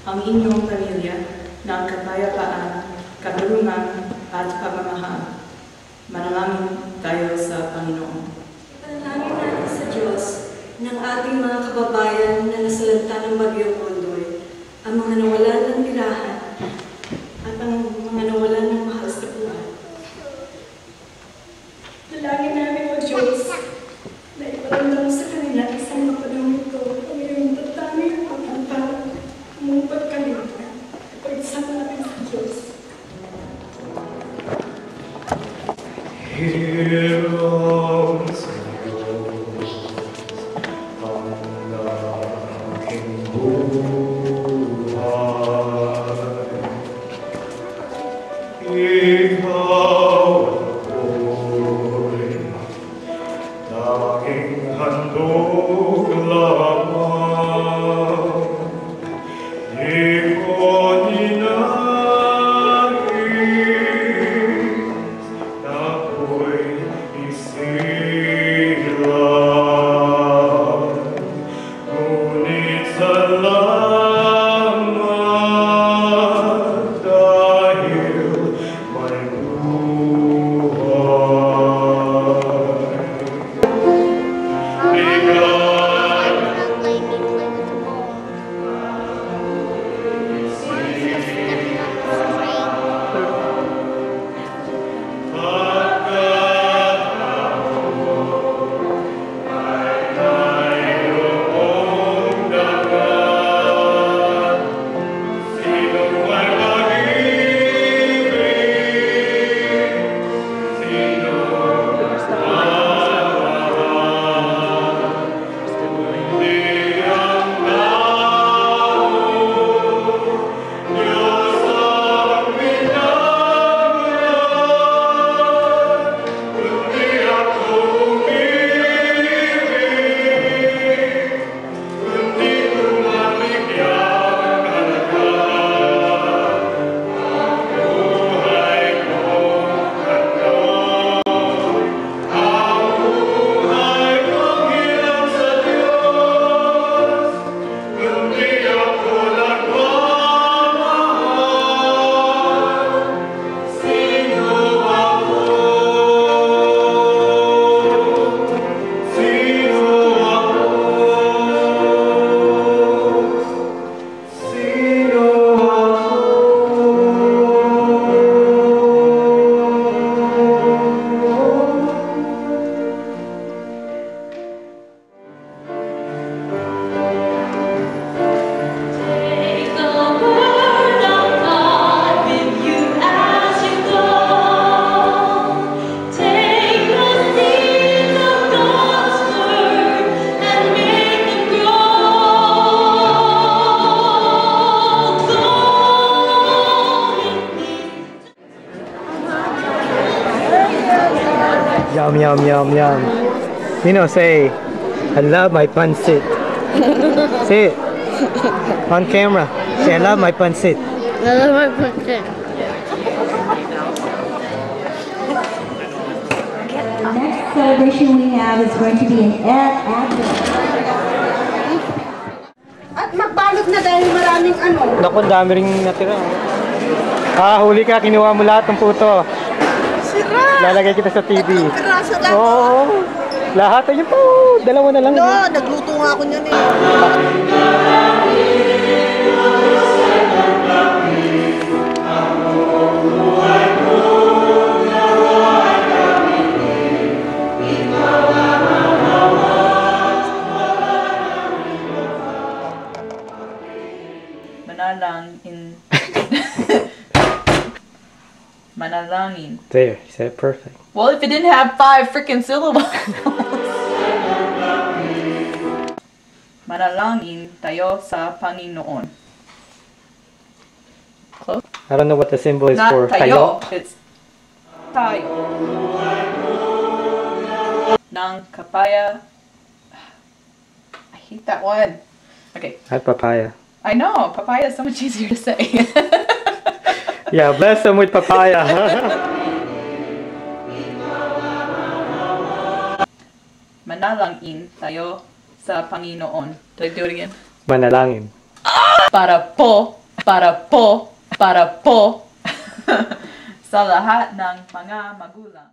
ang inyong pamilya ng kapayapaan, katarungan at pagmamahal. Manalangin tayo sa Panginoon. Panalangin natin sa Diyos ng ating mga kababayan na nasalanta ng Bagyong Ondoy, ang mga nawalan ng tirahan at ang mga nawalan ng mahal sa buhay. Dalangin namin o Diyos na iparamdam sa kanila isang mapanahon ito ang iyong tatanging pagkampal, mong pagkalimpan, pag-isama natin sa Diyos. Hirang sa Diyos ang aking buhay. Ikaw ako'y tanging handog lamang. Di ko ninais na ako'y isilang. Ngunit salamat dahil may buhay. Bigay Yum, yum, yum, yum. You know, say, I love my pancit. Say it. On camera. Say, I love my pancit. The next celebration we have is going to be an advent. At magbalot na dahil maraming ano. Naku, dami ring natira. Huli ka, kinuha mo lahat ng puto. Sira! Lalagay kita sa TV. Piraso lang. Oo. Lahat ayun po. Dalawa na lang. No, nagluto nga ako niyan eh. Manalangin. There, you said it perfect. Well, if it didn't have 5 freaking syllables. Manalangin tayo sa Panginoon. Close. I don't know what the symbol is Not for. tayo. It's tayo. Ng kapaya. I hate that one. Okay. At papaya. I know. Papaya is so much easier to say. Yeah, bless them with papaya. Manalangin tayo sa Panginoon. Did I do it again? Manalangin. para po sa lahat ng mga magulang.